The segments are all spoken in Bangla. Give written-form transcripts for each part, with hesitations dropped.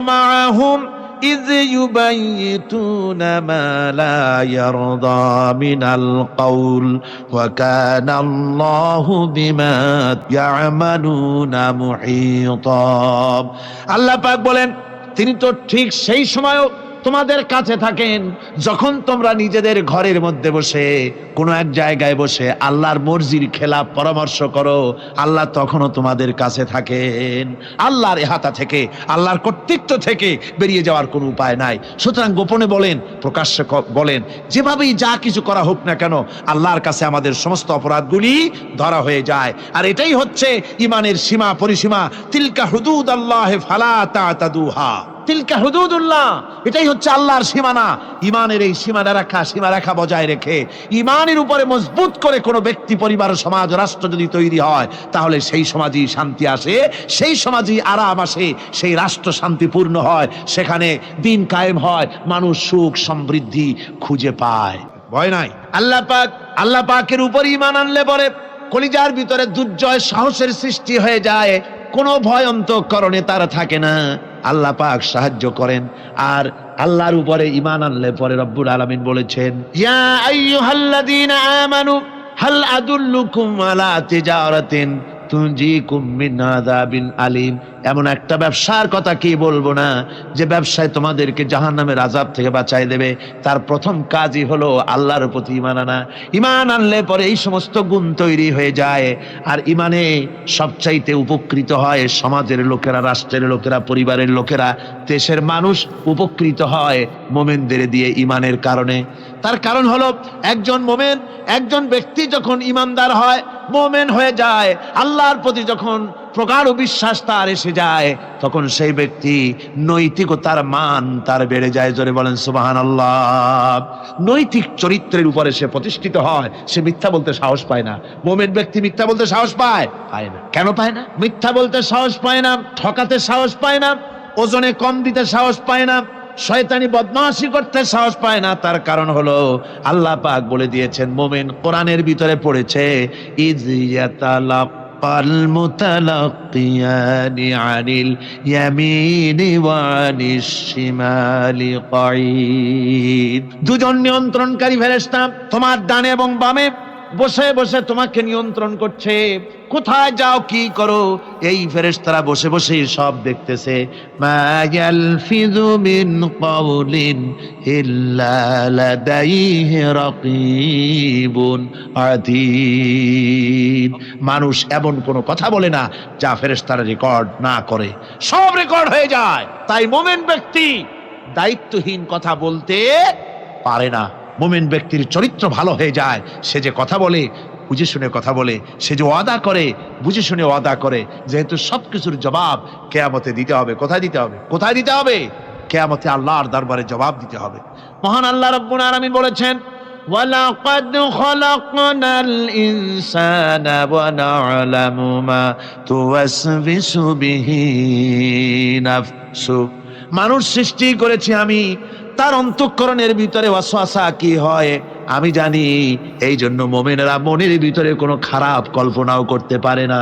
معهم إذ يبيتون ما لا يرضى من القول وكان الله بما يعملون محيطا। আল্লাহ পাক বলেন, তিনি তো ঠিক সেই সময়ও তোমাদের কাছে থাকেন যখন তোমরা নিজেদের ঘরের মধ্যে বসে কোনো এক জায়গায় বসে আল্লাহর মর্জির খেলাফ পরামর্শ করো, আল্লাহ তখনও তোমাদের কাছে থাকেন। আল্লাহর ইহাতা থেকে, আল্লাহর কর্তৃত্ব থেকে বেরিয়ে যাওয়ার কোনো উপায় নাই। সুতরাং গোপনে বলেন, প্রকাশ্যে বলেন, যেভাবেই যা কিছু করা হোক না কেন, আল্লাহর কাছে আমাদের সমস্ত অপরাধগুলি ধরা হয়ে যায়। আর এটাই হচ্ছে ইমানের সীমা পরিসীমা। তিলকা হুদুদাল্লাহ ফালা তা'তাদুহা, তিলকা হুদুদুল্লাহ, এটাই হচ্ছে আল্লাহর সীমানা। ইমানের এই সীমারেখা বজায় রেখে ইমানের উপরে মজবুত করে কোনো ব্যক্তি, পরিবার, সমাজ, রাষ্ট্র যদি তৈরি হয়, তাহলে সেই সমাজই শান্তি আসে, সেই সমাজই আরাম আসে, সেই রাষ্ট্র শান্তিপূর্ণ হয়, সেখানে দিন কায়েম হয়, মানুষ সুখ সমৃদ্ধি খুঁজে পায়। ভয় নাই। আল্লাহ পাকের উপর ইমান আনলে পরে কলিজার ভিতরে দুর্জয় সাহসের সৃষ্টি হয়ে যায়, কোনো ভয় অন্তঃকরণে তার থাকে না। আল্লাহ পাক সাহায্য করেন। আর আল্লাহর উপরে ঈমান আনলে পরে রব্বুল আলামিন বলেছেন, ইয়া আইয়ুহাল্লাযীনা আমানু হাল আদুল্লুকুম আলা তিজারাতিন তুনজিকুম মিন আযাবিন আলীম। এমন একটা ব্যবসার কথা কি বলবো না, যে ব্যবসায় তোমাদেরকে জাহান্নামের আযাব থেকে বাঁচায় দেবে। তার প্রথম কাজই হলো আল্লাহর প্রতি ঈমান আনা। ঈমান আনলে পরে এই সমস্ত গুণ তৈরি হয়ে যায়। আর ঈমানে সবচাইতে উপকৃত হয় সমাজের লোকেরা, রাষ্ট্রের লোকেরা, পরিবারের লোকেরা, দেশের মানুষ উপকৃত হয় মুমিনদের দিয়ে ঈমানের কারণে। তার কারণ হলো, একজন মুমিন, একজন ব্যক্তি যখন ঈমানদার হয়, মুমিন হয়ে যায়, আল্লাহর প্রতি যখন প্রগাঢ় বিশ্বাস তার এসে যায়, তখন সেই ব্যক্তি নৈতিকতার মান তার বেড়ে যায়। জোরে বলেন সুবহানাল্লাহ। নৈতিক চরিত্রের উপরে সে প্রতিষ্ঠিত হয়, সে মিথ্যা বলতে সাহস পায় না। মুমিন ব্যক্তি মিথ্যা বলতে সাহস পায় না। কেন পায় না? মিথ্যা বলতে সাহস পায় না, ঠকাতে সাহস পায় না, ওজনে কম দিতে সাহস পায় না, শয়তানি বদমাশি করতে সাহস পায় না। তার কারণ হলো আল্লাহ পাক বলে দিয়েছেন, মুমিন কোরআনের ভিতরে পড়েছে, ইয ইয়াতালাক্কাল মুতালাক্কিয়ানি আনিল ইয়ামিনি ওয়া আনিশ শিমালি কাঈদ। দুজন নিয়ন্ত্রণকারী ফেরেশতা তোমার ডানে এবং বামে বসে বসে তোমাকে নিয়ন্ত্রণ করছে। কোথায় যাও, কি করো, এই ফেরেশতারা বসে বসে সব দেখতেছে। মা ইয়ালফিযু মিন কাওলিন ইল্লা লাদাইহি রাকীবুন আতীদ। মানুষ এমন কোনো কথা বলে না যা ফেরেশতারা রেকর্ড না করে, সব রেকর্ড হয়ে যায়। তাই মুমিন ব্যক্তি দায়িত্বহীন কথা বলতে পারে না। মুমিন ব্যক্তির চরিত্র ভালো হয়ে যায়, সে যে কথা বলে বুঝে শুনে কথা বলে, সে যে ওয়াদা করে বুঝে শুনে ওয়াদা করে। যেহেতু সবকিছুর জবাব কিয়ামতে দিতে হবে। কোথায় দিতে হবে? কোথায় দিতে হবে? কিয়ামতে আল্লাহর দরবারে জবাব দিতে হবে। মহান আল্লাহ রাব্বুল আলামিন বলেছেন, ওয়ালাকাদ খালাকনাল ইনসানা ওয়া না'লামু মা তুওয়াসবিসু বিহি নাফসু। মানুষ সৃষ্টি করেছি আমি, তার অন্তঃকরণের ভিতরে ওয়াসওয়াসা কি হয় আমি জানি। এই জন্য মুমিনেরা মনের ভিতরে কোনো খারাপ কল্পনাও করতে পারে না।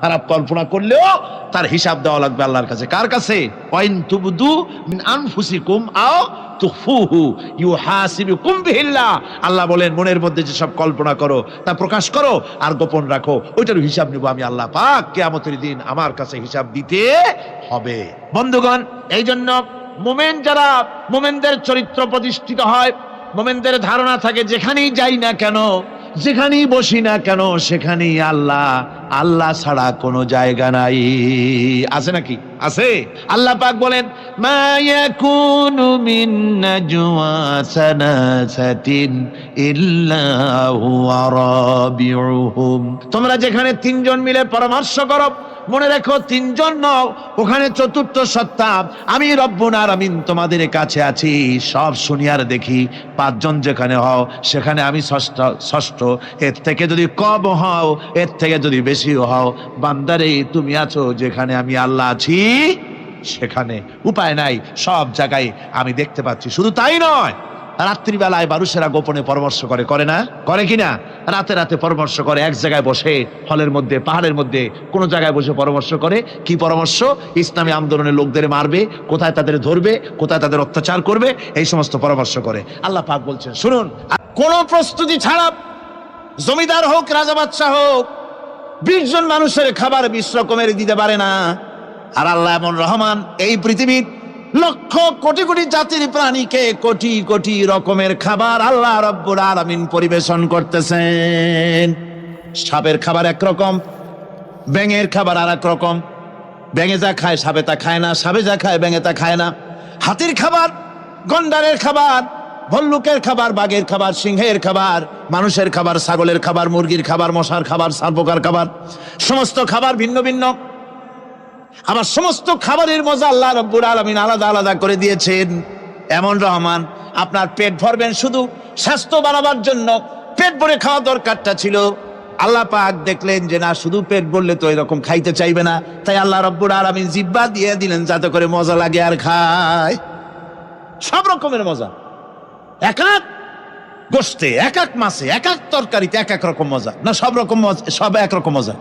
খারাপ কল্পনা করলেও তার হিসাব দেওয়া লাগবে আল্লাহর কাছে। কার কাছে? ওয়াইন তুবদু মিন আনফুসিকুম আও তুখফুহু ইউহাসিবুকুম বিহিল্লাহ। আল্লাহ বলেন, মনের মধ্যে যে সব কল্পনা করো তা প্রকাশ করো আর গোপন রাখো, ওইটার হিসাব নেব আমি আল্লাহ পাক। কিয়ামতের দিন আমার কাছে হিসাব দিতে হবে। বন্ধুগণ, এই জন্য মুমিন যারা, মুমিনদের চরিত্র প্রতিষ্ঠিত হয়, মুমিনদের ধারণা থাকে যেখানেই যাই না কেন, যেখানেই বসি না কেন, সেখানেই আল্লাহ, আল্লাহ ছাড়া কোনো জায়গা নাই। আছে নাকি? আছে। আল্লাহ পাক বলেন, মা ইয়াকুনু মিন নাজওয়া সালাসাতিন ইল্লা হুয়া রাবিউহুম। তোমরা যেখানে তিনজন মিলে পরামর্শ করো, মনে রেখো তিনজন নও, ওখানে চতুর্থ সত্তা আমি রব্বুল আলামিন তোমাদের কাছে আছি, সব শুনি আর দেখি। পাঁচজন যেখানে হও সেখানে আমি ষষ্ঠ। এর থেকে যদি কম হও, এর থেকে যদি বেশি হও, বান্দারে তুমি আছো যেখানে আমি আল্লাহ আছি সেখানে। উপায় নাই, সব জায়গায় আমি দেখতে পাচ্ছি। শুধু তাই নয়, রাত্রিবেলায় মানুষেরা গোপনে পরামর্শ করে, করে না? করে কিনা? রাতে রাতে পরামর্শ করে, এক জায়গায় বসে, হলের মধ্যে, পাহাড়ের মধ্যে কোনো জায়গায় বসে পরামর্শ করে। কি পরামর্শ? ইসলামী আন্দোলনের লোকদের মারবে, কোথায় তাদের ধরবে, কোথায় তাদের অত্যাচার করবে, এই সমস্ত পরামর্শ করে। আল্লাহ পাক বলছেন, শুনুন, কোন প্রস্তুতি ছাড়া জমিদার হোক, রাজা বাদশাহ হোক, 20 জন মানুষের খাবার 20 রকমের দিতে পারে না। আর আল্লাহ এমন রহমান, এই পৃথিবীর লক্ষ কোটি কোটি জাতির প্রাণীকে কোটি কোটি রকমের খাবার আল্লাহ রব্বুল আলামিন পরিবেশন করতেছেন। সাপের খাবার একরকম, ব্যাঙের খাবার আর এক রকম। ব্যাঙে যা খায় সাপে তা খায় না, সাপে যা খায় ব্যাঙে তা খায় না। হাতির খাবার, গন্ডারের খাবার, ভল্লুকের খাবার, বাঘের খাবার, সিংহের খাবার, মানুষের খাবার, ছাগলের খাবার, মুরগির খাবার, মশার খাবার, সারপোকার খাবার, সমস্ত খাবার ভিন্ন ভিন্ন। আবার সমস্ত খাবারের মজা আল্লাহ রব্বুল আলামিন আলাদা আলাদা করে দিয়েছেন। এমন রহমান, আপনার পেট ভরবেন শুধু স্বাস্থ্য বাড়াবার জন্য, পেট ভরে খাওয়া দরকারটা ছিল। আল্লাহ পাক দেখলেন যে না, শুধু পেট ভরলে তো এরকম খাইতে চাইবে না, তাই আল্লাহ রব্বুল আলামিন জিহ্বা দিয়ে দিলেন যাতে করে মজা লাগে আর খায়। সব রকমের মজা, এক এক গোশতে, এক এক মাছে, এক এক তরকারিতে এক এক রকম মজা। না, সব রকম মজা, সব একরকম মজা,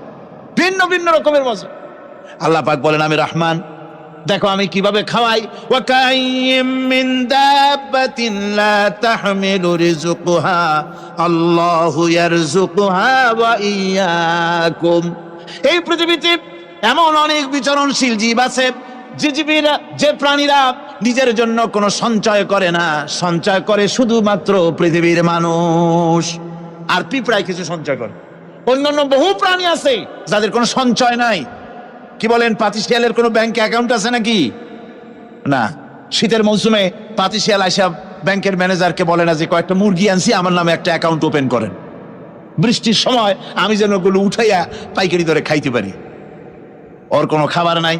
ভিন্ন ভিন্ন রকমের মজা। আল্লাহ পাক বলেন, আমি রহমান, দেখো আমি কিভাবে খাওয়াই। ওয়া কাইয়্যিম মিন দাব্বাতিন লা তাহমিলু রিজকুহা আল্লাহু ইয়ারযুকুহা ওয়া ইয়্যাকুম। এই পৃথিবীতে এমন অনেক বিচরণশীল জীব আছে, যে প্রাণীরা নিজের জন্য কোনো সঞ্চয় করে না, সঞ্চয় করে শুধুমাত্র পৃথিবীর মানুষ। আর পিঁপড়ায় কিছু সঞ্চয় করে। অন্যান্য বহু প্রাণী আছে যাদের কোনো সঞ্চয় নাই। কি বলেন, পাতিশিয়ালের কোনো ব্যাংকে অ্যাকাউন্ট আছে নাকি? না। শীতের মৌসুমে পাতিশিয়াল আইসা ব্যাংকের ম্যানেজারকে বলে না যে কয়েকটা মুরগি আনছি, আমার নামে একটা অ্যাকাউন্ট ওপেন করেন, বৃষ্টির সময় আমি যেন ওগুলো উঠাইয়া পাইকারি দরে খাইতে পারি। ওর কোনো খাবার নাই,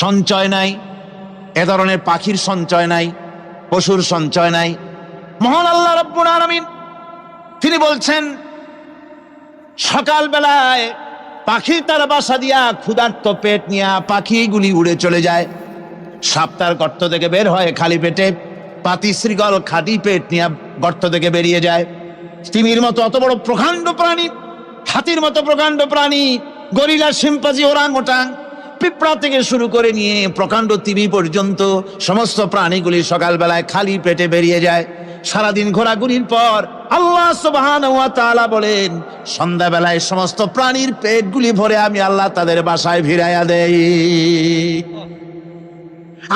সঞ্চয় নাই। এ ধরনের পাখির সঞ্চয় নাই, পশুর সঞ্চয় নাই। মহান আল্লাহ রাব্বুল আলামিন তিনি বলছেন, সকাল বেলায় পাখি তার বাসা দিয়া ক্ষুধার্ত পেট নিয়া পাখিগুলি উড়ে চলে যায়। সাপ তার গর্ত থেকে বের হয় খালি পেটে, পাতি শ্রীগল খালি পেট নিয়া গর্ত থেকে বেরিয়ে যায়। তিমির মতো অত বড় প্রকাণ্ড প্রাণী, হাতির মতো প্রকাণ্ড প্রাণী, গরিলা, শিম্পাঞ্জি, ওরাংওটাং, পিঁপড়া থেকে শুরু করে নিয়ে প্রকাণ্ড তিমি পর্যন্ত সমস্ত প্রাণীগুলি সকালবেলায় খালি পেটে বেরিয়ে যায়। সারাদিন ঘোরাঘুরির পর আল্লাহ সুবহানাহু ওয়া তাআলা বলেন, সন্ধ্যাবেলায় সমস্ত প্রাণীর পেটগুলি ভরে আমি আল্লাহ তাদের বাসায় ফিরাইয়া দেই।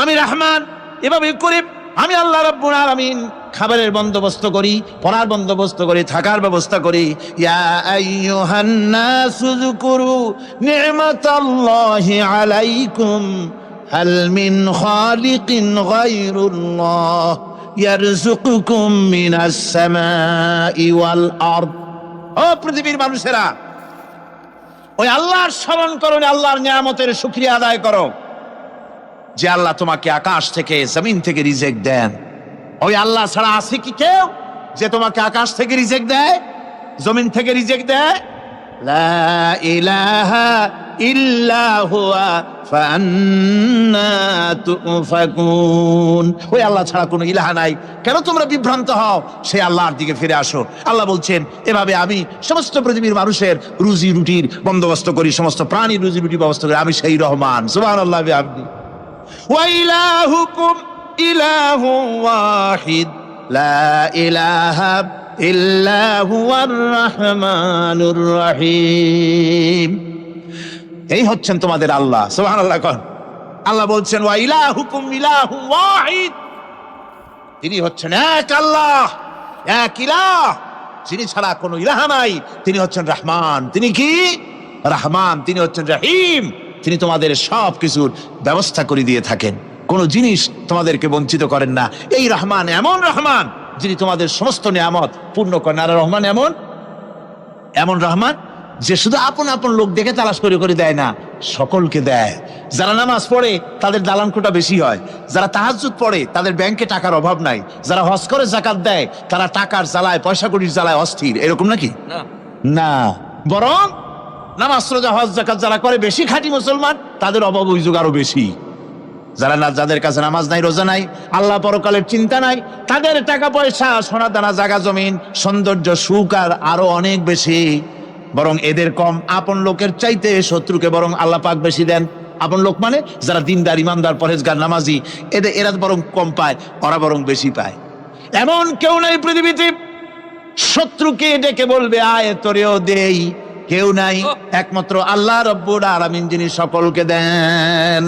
আমি রহমান, এভাবে করে আমি আল্লাহ রাব্বুল আলামিন খাবারের বন্দোবস্ত করি, পড়ার বন্দোবস্ত করি, থাকার ব্যবস্থা করি। ইয়া আইয়ুহান নাসু যুকুরু নি'মাতাল্লাহি আলাইকুম হাল মিন খালিকিন গায়রুল্লাহ ইয়ারযুকুকুম মিনাস সামাই ওয়াল আরদ। ও পৃথিবীর মানুষেরা, ওই আল্লাহর স্মরণ করো, আল্লাহর নিয়ামতের শুকরিয়া আদায় করো যে আল্লাহ তোমাকে আকাশ থেকে, জমিন থেকে রিজিক দেন। ওই আল্লাহ ছাড়া আছে কি কেউ যে তোমাকে আকাশ থেকে রিজিক দেয়, জমিন থেকে রিজিক দেয়? লা ইলাহা ইল্লা হুয়া ফান্না তুফাকুন। ওই আল্লাহ ছাড়া কোনো ইলাহা নাই, কেন তোমরা বিভ্রান্ত হও? সেই আল্লাহর দিকে ফিরে আসো। আল্লাহ বলছেন, এভাবে আমি সমস্ত পৃথিবীর মানুষের রুজি রুটির বন্দোবস্ত করি, সমস্ত প্রাণীর রুজি রুটির ব্যবস্থা করি। আমি সেই রহমান। সুবহানাল্লাহ বিহামদিহি। ওয়া ইলাহুকুম ইলাহু ওয়াহিদ লা ইলাহা ইল্লা হুয়ার রহমানুর রহিম। এই হচ্ছেন তোমাদের আল্লাহ। সুবহানাল্লাহ। আল্লাহ বলছেন, ওয়া ইলাহুকুম ইলাহু ওয়াহিদ, তিনি হচ্ছেন এক আল্লাহ, এক ইলাহ, যিনি ছাড়া কোনো ইলাহা নাই। তিনি হচ্ছেন রহমান। তিনি কি? রহমান। তিনি হচ্ছেন রহিম। তিনি তোমাদের সব কিছুর ব্যবস্থা করে দিয়ে থাকেন, কোনো জিনিস তোমাদেরকে বঞ্চিত করেন না। এই রহমান এমন রহমান যিনি তোমাদের সমস্ত নিয়ামত পূর্ণ করেন। আর রহমান এমন রহমান যে শুধু আপন আপন লোক দেখে তালাশ করে করে দেয় না, সকলকে দেয়। যারা নামাজ পড়ে তাদের দালানকোটা বেশি হয়, যারা তাহাজ্জুদ পড়ে তাদের ব্যাংকে টাকার অভাব নাই, যারা হজ করে যাকাত দেয় তারা টাকার জ্বালায়, পয়সা কড়ির জ্বালায় অস্থির। এরকম নাকি? না, বরং নামাজ রোজা হজ যাকাত যারা করে বেশি খাঁটি মুসলমান, তাদের অভাব অভিযোগ আরো বেশি। যাদের কাছে নামাজ নাই, রোজা নাই, আল্লাহ পরকালের চিন্তা নাই, তাদের টাকা পয়সা, সোনা দানা, জায়গা জমিন, সৌন্দর্য, সুখ আর আরো অনেক বেশি, বরং এদের কম। আপন লোকের চাইতে শত্রুকে বরং আল্লাহ পাক বেশি দেন। আপন লোক মানে যারা দিনদার, ইমানদার, পরেজগার, নামাজি, এরা বরং কম পায়, ওরা বরং বেশি পায়। এমন কেউ নাই পৃথিবীতে শত্রুকে ডেকে বলবে আয় তোরেও দেই, কেউ নাই, একমাত্র আল্লাহ রব্বুল আলামিন যিনি সকলকে দেন।